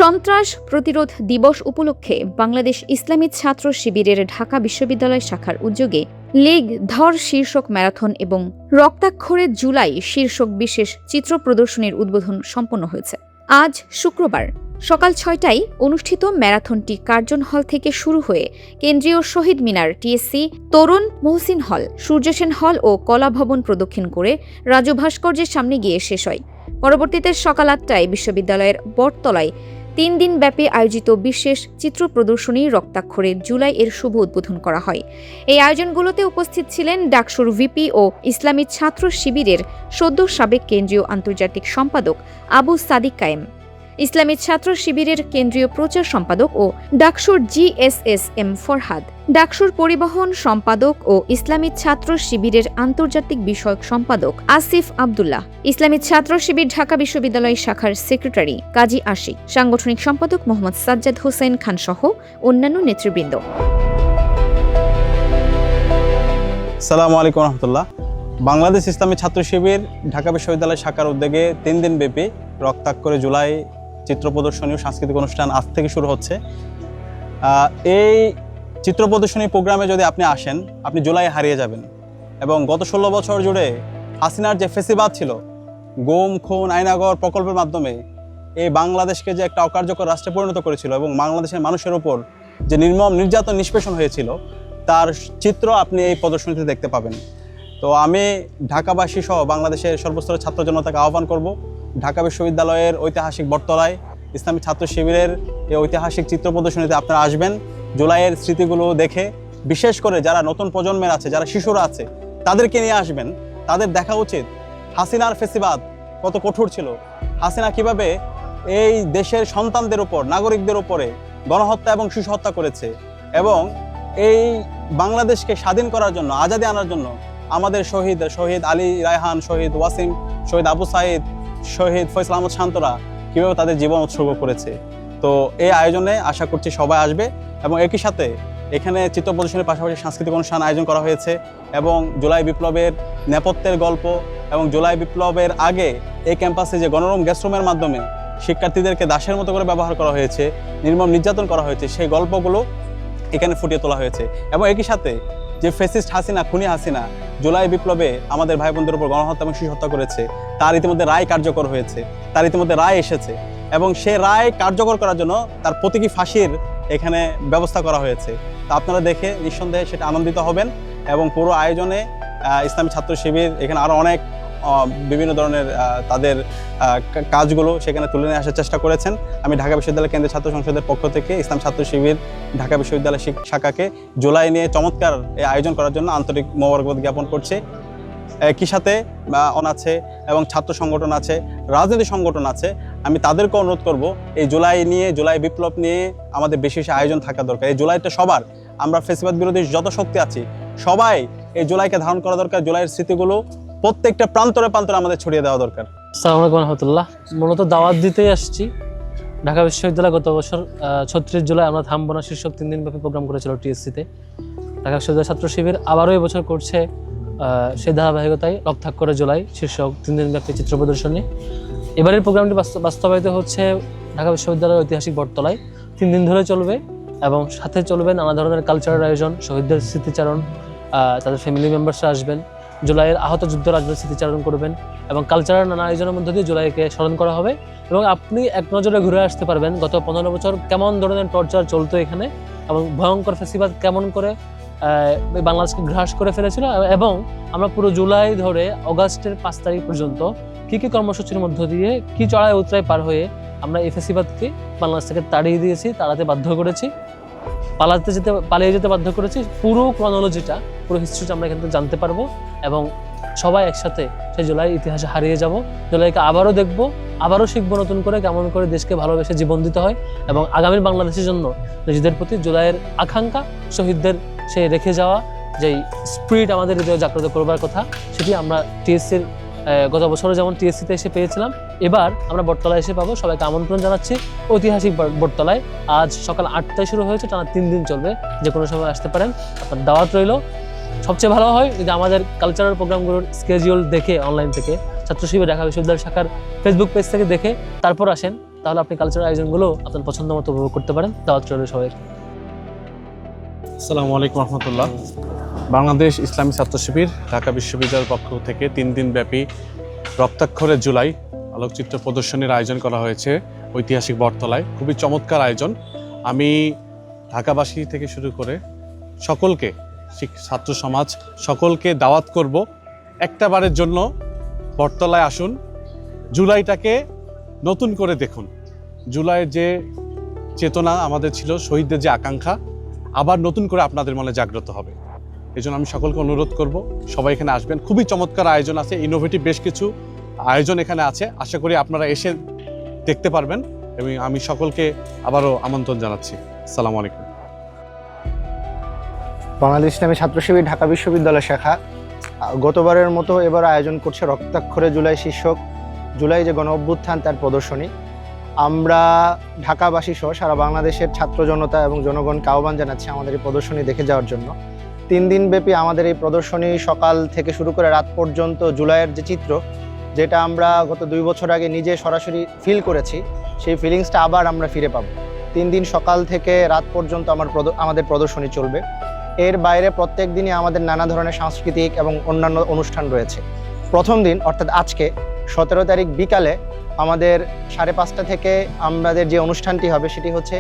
সন্ত্রাস প্রতিরোধ দিবস উপলক্ষে বাংলাদেশ ইসলামী ছাত্র শিবিরের ঢাকা বিশ্ববিদ্যালয় শাখার উদ্যোগে লীগ ধর শীর্ষক ম্যারাথন এবং রক্তাক্ষরে জুলাই শীর্ষক বিশেষ চিত্র প্রদর্শনীর উদ্বোধন সম্পন্ন হয়েছে। আজ শুক্রবার সকাল ৬টায় অনুষ্ঠিত ম্যারাথনটি কার্জন হল থেকে শুরু হয়ে কেন্দ্রীয় শহীদ মিনার, টিএসসি, তরুণ মহসিন হল, সূর্যসেন হল ও কলা ভবন প্রদক্ষিণ করে রাজু ভাস্কর্যের সামনে গিয়ে শেষ হয়। পরবর্তীতে সকাল ৮টায় বিশ্ববিদ্যালয়ের বটতলায় ৩ দিনব্যাপী আয়োজিত বিশেষ চিত্র প্রদর্শনী রক্তাক্ষরে জুলাই এর শুভ উদ্বোধন করা হয়। এই আয়োজনগুলোতে উপস্থিত ছিলেন ডাকসুর ভিপি ও ইসলামী ছাত্র শিবিরের সদ্য সাবেক কেন্দ্রীয় আন্তর্জাতিক সম্পাদক আবু সাদিক কায়েম, ইসলামী ছাত্র শিবিরের কেন্দ্রীয় প্রচার সম্পাদক ও ডাকসুর GSSM ফরহাদ, ডাকসুর পরিবহন সম্পাদক ও ইসলামী ছাত্র শিবিরের আন্তর্জাতিক বিষয়ক সম্পাদক আসিফ আব্দুল্লাহ, ইসলামী ছাত্র শিবির ঢাকা বিশ্ববিদ্যালয় শাখার সেক্রেটারি কাজী আশিক, সাংগঠনিক সম্পাদক মোহাম্মদ সাজ্জাদ হোসেন খান সহ অন্যান্য নেতৃবৃন্দ। আসসালামু আলাইকুম রহমতুল্লাহ। বাংলাদেশ ইসলামী ছাত্র শিবির ঢাকা বিশ্ববিদ্যালয় শাখার উদ্যোগে 3 দিনব্যাপী রক্তাক্ষরে জুলাই চিত্র প্রদর্শনী ও সাংস্কৃতিক অনুষ্ঠান আজ থেকে শুরু হচ্ছে। এই চিত্র প্রদর্শনী প্রোগ্রামে যদি আপনি আসেন, আপনি জুলাই হারিয়ে যাবেন। এবং গত 16 বছর জুড়ে হাসিনার যে ফেসিবাদ ছিল, গুম, খুন, আয়নাগর প্রকল্পের মাধ্যমে এই বাংলাদেশকে যে একটা অকার্যকর রাষ্ট্রে পরিণত করেছিল এবং বাংলাদেশের মানুষের উপর যে নির্মম নির্যাতন নিষ্পেষণ হয়েছিল, তার চিত্র আপনি এই প্রদর্শনীতে দেখতে পাবেন। তো আমি ঢাকাবাসী সহ বাংলাদেশের সর্বস্তরের ছাত্র জনতাকে আহ্বান করব, ঢাকা বিশ্ববিদ্যালয়ের ঐতিহাসিক বটতলায় ইসলামী ছাত্র শিবিরের এই ঐতিহাসিক চিত্র প্রদর্শনীতে আপনারা আসবেন। জুলাইয়ের স্মৃতিগুলো দেখে, বিশেষ করে যারা নতুন প্রজন্মের আছে, যারা শিশুরা আছে, তাদেরকে নিয়ে আসবেন। তাদের দেখা উচিত হাসিনার ফেসিবাদ কত কঠোর ছিল, হাসিনা কিভাবে এই দেশের সন্তানদের উপর, নাগরিকদের উপরে গণহত্যা এবং শিশু হত্যা করেছে, এবং এই বাংলাদেশকে স্বাধীন করার জন্য, আজাদি আনার জন্য আমাদের শহীদ আলী রায়হান, শহীদ ওয়াসিম, শহীদ আবু সাইদ, শহীদ ফয়সাল আহমদ শান্তরা কীভাবে তাদের জীবন উৎসর্গ করেছে। তো এই আয়োজনে আশা করছি সবাই আসবে। এবং একই সাথে এখানে চিত্র প্রদর্শনীর পাশাপাশি সাংস্কৃতিক অনুষ্ঠান আয়োজন করা হয়েছে এবং জুলাই বিপ্লবের নেপথ্যের গল্প এবং জুলাই বিপ্লবের আগে এই ক্যাম্পাসে যে গণরুম গেস্টরুমের মাধ্যমে শিক্ষার্থীদেরকে দাসের মতো করে ব্যবহার করা হয়েছে, নির্মম নির্যাতন করা হয়েছে, সেই গল্পগুলো এখানে ফুটিয়ে তোলা হয়েছে। এবং একই সাথে যে ফ্যাসিস্ট হাসিনা, খুনি হাসিনা জুলাই বিপ্লবে আমাদের ভাই বোনদের উপর গণহত্যা এবং শিশু হত্যা করেছে, তার ইতিমধ্যে রায় কার্যকর হয়েছে, তার ইতিমধ্যে রায় এসেছে এবং সে রায় কার্যকর করার জন্য তার প্রতীকী ফাঁসির এখানে ব্যবস্থা করা হয়েছে। তো আপনারা দেখে নিঃসন্দেহে সেটা আনন্দিত হবেন। এবং পুরো আয়োজনে ইসলামী ছাত্র শিবির এখানে আরও অনেক বিভিন্ন ধরনের তাদের কাজগুলো সেখানে তুলে নিয়ে আসার চেষ্টা করেছেন। আমি ঢাকা বিশ্ববিদ্যালয় কেন্দ্রীয় ছাত্র সংসদের পক্ষ থেকে ইসলাম ছাত্র শিবির ঢাকা বিশ্ববিদ্যালয় শাখাকে জুলাই নিয়ে চমৎকার এই আয়োজন করার জন্য আন্তরিক মোবারকবাদ জ্ঞাপন করছি। একই সাথে আছে এবং ছাত্র সংগঠন আছে, রাজনৈতিক সংগঠন আছে, আমি তাদেরকে অনুরোধ করব এই জুলাই নিয়ে, জুলাই বিপ্লব নিয়ে আমাদের বেশি বেশি আয়োজন থাকা দরকার। এই জুলাইটা সবার, আমরা ফেসিবাদ বিরোধী যত শক্তি আছি সবাই এই জুলাইকে ধারণ করা দরকার। জুলাইয়ের স্মৃতিগুলো প্রত্যেকটা প্রান্তরে প্রান্তরে আমাদের ছড়িয়ে দেওয়া দরকার। আসসালামু আলাইকুম রহমতুল্লাহ। মূলত দাওয়াত দিতেই আসছি। ঢাকা বিশ্ববিদ্যালয় গত বছর 36 জুলাই আমরা থামবো না শীর্ষক 3 দিনব্যাপী প্রোগ্রাম করেছিল টিএসসিতে। ঢাকা বিশ্ববিদ্যালয় ছাত্র শিবির আবারও এবছর করছে সেই ধারাবাহিকতায় রক্তাক্ষরে জুলাই শীর্ষক 3 দিনব্যাপী চিত্র প্রদর্শনী। এবারের প্রোগ্রামটি বাস্তবায়িত হচ্ছে ঢাকা বিশ্ববিদ্যালয়ের ঐতিহাসিক বটতলায়। 3 দিন ধরে চলবে এবং সাথে চলবে নানা ধরনের কালচারাল আয়োজন, শহীদদের স্মৃতিচারণ, তাদের ফ্যামিলি মেম্বার্সরা আসবেন, জুলাইয়ের আহত যুদ্ধ রাজনীতির স্মৃতিচারণ করবেন এবং কালচারাল নানা আয়োজনের মধ্য দিয়ে জুলাইকে স্মরণ করা হবে। এবং আপনি এক নজরে ঘুরে আসতে পারবেন গত 15 বছর কেমন ধরনের টর্চার চলতো এখানে এবং ভয়ঙ্কর ফেসিবাদ কেমন করে বাংলাদেশকে গ্রাস করে ফেলেছিল, এবং আমরা পুরো জুলাই ধরে অগাস্টের 5 তারিখ পর্যন্ত কী কী কর্মসূচির মধ্য দিয়ে কী চড়াই উতরাই পার হয়ে আমরা এই ফেসিবাদকে বাংলাদেশ থেকে তাড়িয়ে দিয়েছি, তাড়াতে বাধ্য করেছি, পালিয়ে যেতে বাধ্য করেছি। পুরো ক্রনোলজিটা, পুরো হিস্ট্রিটা আমরা এখান থেকে জানতে পারবো এবং সবাই একসাথে সেই জুলাই ইতিহাসে হারিয়ে যাব। জুলাইকে আবারও দেখবো, আবারও শিখবো নতুন করে কেমন করে দেশকে ভালোবেসে জীবন দিতে হয় এবং আগামীর বাংলাদেশের জন্য নিজেদের প্রতি জুলাইয়ের আকাঙ্ক্ষা, শহীদদের সে রেখে যাওয়া যেই স্পিরিট আমাদের হৃদয়ে জাগ্রত করবার কথা, সেটি আমরা টিএসসির গত বছরে যেমন টিএসসিতে এসে পেয়েছিলাম, এবার আমরা বটতলায় এসে পাবো। সবাইকে আমন্ত্রণ জানাচ্ছি ঐতিহাসিক বটতলায়। আজ সকাল 8টায় শুরু হয়েছে, টানা 3 দিন চলবে, যে কোনো সময় আসতে পারেন, আপনার দাওয়াত রইল। সবচেয়ে ভালো হয় যদি আমাদের কালচারাল প্রোগ্রামগুলোর স্কেডিউল দেখে অনলাইন থেকে ছাত্র শিবির ঢাকা বিশ্ববিদ্যালয় শাখার ফেসবুক পেজ থেকে দেখে তারপর আসেন, তাহলে আপনি কালচারাল আয়োজনগুলো আপনার পছন্দ মতো উপভোগ করতে পারেন। দাওয়াত রইল সবাই। আসসালামু আলাইকুম রহমতুল্লাহ। বাংলাদেশ ইসলামী ছাত্র শিবির ঢাকা বিশ্ববিদ্যালয়ের পক্ষ থেকে 3 দিন ব্যাপী রক্তাক্ষরে জুলাই আলোকচিত্র প্রদর্শনীর আয়োজন করা হয়েছে ঐতিহাসিক বটতলায়। খুবই চমৎকার আয়োজন। আমি ঢাকাবাসী থেকে শুরু করে সকলকে, ছাত্র সমাজ সকলকে দাওয়াত করব, একটা বারের জন্য বটতলায় আসুন, জুলাইটাকে নতুন করে দেখুন। জুলাইয়ের যে চেতনা আমাদের ছিল, শহীদদের যে আকাঙ্ক্ষা, আবার নতুন করে আপনাদের মনে জাগ্রত হবে। এই জন্য আমি সকলকে অনুরোধ করব, সবাই এখানে আসবেন। খুবই চমৎকার আয়োজন আছে, ইনোভেটিভ বেশ কিছু আয়োজন এখানে আছে। আশা করি আপনারা এসে দেখতে পারবেন এবং আমি সকলকে আবারও আমন্ত্রণ জানাচ্ছি। আসসালামু আলাইকুম। বাংলাদেশ ইসলামী ছাত্র শিবির ঢাকা বিশ্ববিদ্যালয় শাখা গতবারের মতো এবার আয়োজন করছে রক্তাক্ষরে জুলাই শীর্ষক জুলাই যে গণ অভ্যুত্থান তার প্রদর্শনী। আমরা ঢাকাবাসী সহ সারা বাংলাদেশের ছাত্র জনতা এবং জনগণকে আহ্বান জানাচ্ছি আমাদের এই প্রদর্শনী দেখে যাওয়ার জন্য। 3 দিন ব্যাপী আমাদের এই প্রদর্শনী সকাল থেকে শুরু করে রাত পর্যন্ত জুলাইয়ের যে চিত্র, যেটা আমরা গত 2 বছর আগে নিজে সরাসরি ফিল করেছি, সেই ফিলিংসটা আবার আমরা ফিরে পাবো। 3 দিন সকাল থেকে রাত পর্যন্ত আমাদের প্রদর্শনী চলবে। এর বাইরে প্রত্যেক দিনই আমাদের নানা ধরনের সাংস্কৃতিক এবং অন্যান্য অনুষ্ঠান রয়েছে। প্রথম দিন অর্থাৎ আজকে 17 তারিখ বিকালে আমাদের 5:30 থেকে আমাদের যে অনুষ্ঠানটি হবে সেটি হচ্ছে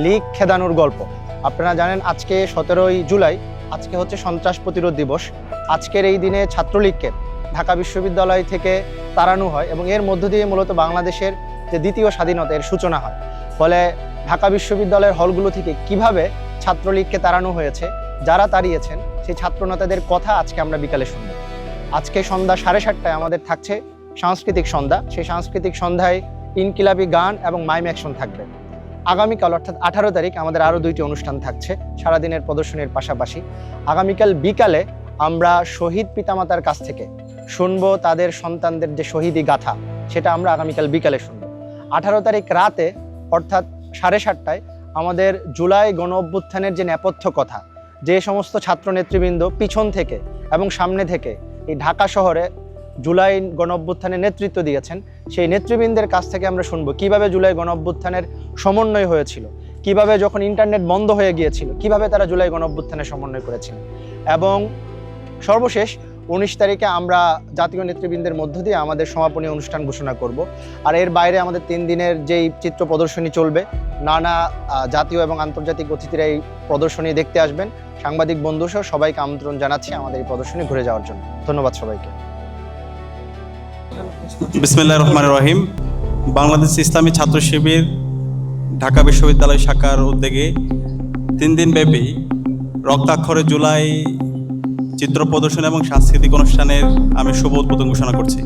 লীগ খেদানোর গল্প। আপনারা জানেন আজকে 17ই জুলাই, আজকে হচ্ছে সন্ত্রাস প্রতিরোধ দিবস। আজকের এই দিনে ছাত্রলীগকে ঢাকা বিশ্ববিদ্যালয় থেকে তাড়ানো হয় এবং এর মধ্য দিয়ে মূলত বাংলাদেশের যে দ্বিতীয় স্বাধীনতা এর সূচনা হয়। ফলে ঢাকা বিশ্ববিদ্যালয়ের হলগুলো থেকে কিভাবে ছাত্রলীগকে তাড়ানো হয়েছে, যারা তাড়িয়েছেন সেই ছাত্রনেতাদের কথা আজকে আমরা বিকালে শুনব। আজকে সন্ধ্যা 7:30টায় আমাদের থাকছে সাংস্কৃতিক সন্ধ্যা। সেই সাংস্কৃতিক সন্ধ্যায় ইনকিলাবি গান এবং মাইম অ্যাকশন থাকবে। আগামীকাল অর্থাৎ 18 তারিখ আমাদের আরও 2টি অনুষ্ঠান থাকছে সারাদিনের প্রদর্শনীর পাশাপাশি। আগামীকাল বিকালে আমরা শহীদ পিতামাতার কাছ থেকে শুনবো তাদের সন্তানদের যে শহীদি গাথা, সেটা আমরা আগামীকাল বিকালে শুনব। 18 তারিখ রাতে অর্থাৎ 7:30টায় আমাদের জুলাই গণ অভ্যুত্থানের যে নেপথ্য কথা, যে সমস্ত ছাত্র নেতৃবৃন্দ পিছন থেকে এবং সামনে থেকে এই ঢাকা শহরে জুলাই গণ অভ্যুত্থানের নেতৃত্ব দিয়েছেন, সেই নেতৃবৃন্দের কাছ থেকে আমরা শুনবো কিভাবে জুলাই গণ অভ্যুত্থানের সমন্বয় হয়েছিল, কিভাবে যখন ইন্টারনেট বন্ধ হয়ে গিয়েছিল কিভাবে তারা জুলাই গণ অভ্যুত্থানের সমন্বয় করেছিলেন। এবং সর্বশেষ 19 তারিখে আমরা জাতীয় নেতৃবৃন্দের মধ্য দিয়ে আমাদের সমাপনী অনুষ্ঠান ঘোষণা করব। আর এর বাইরে আমাদের 3 দিনের যেই চিত্র প্রদর্শনী চলবে, নানা জাতীয় এবং আন্তর্জাতিক অতিথিরা এই প্রদর্শনী দেখতে আসবেন। সাংবাদিক বন্ধুসহ সবাইকে আমন্ত্রণ জানাচ্ছি আমাদের এই প্রদর্শনী ঘুরে যাওয়ার জন্য। ধন্যবাদ সবাইকে। বিসমিল্লাহির রহমানির রহিম। বাংলাদেশ ইসলামী ছাত্র শিবির ঢাকা বিশ্ববিদ্যালয় শাখার উদ্যোগে 3 দিন ব্যাপী রক্তাক্ষরে জুলাই চিত্র প্রদর্শন এবং সাংস্কৃতিক অনুষ্ঠানের আমি শুভ উদ্বোধন ঘোষণা করছি।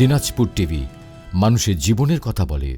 দিনাজপুর টিভি, মানুষের জীবনের কথা বলে।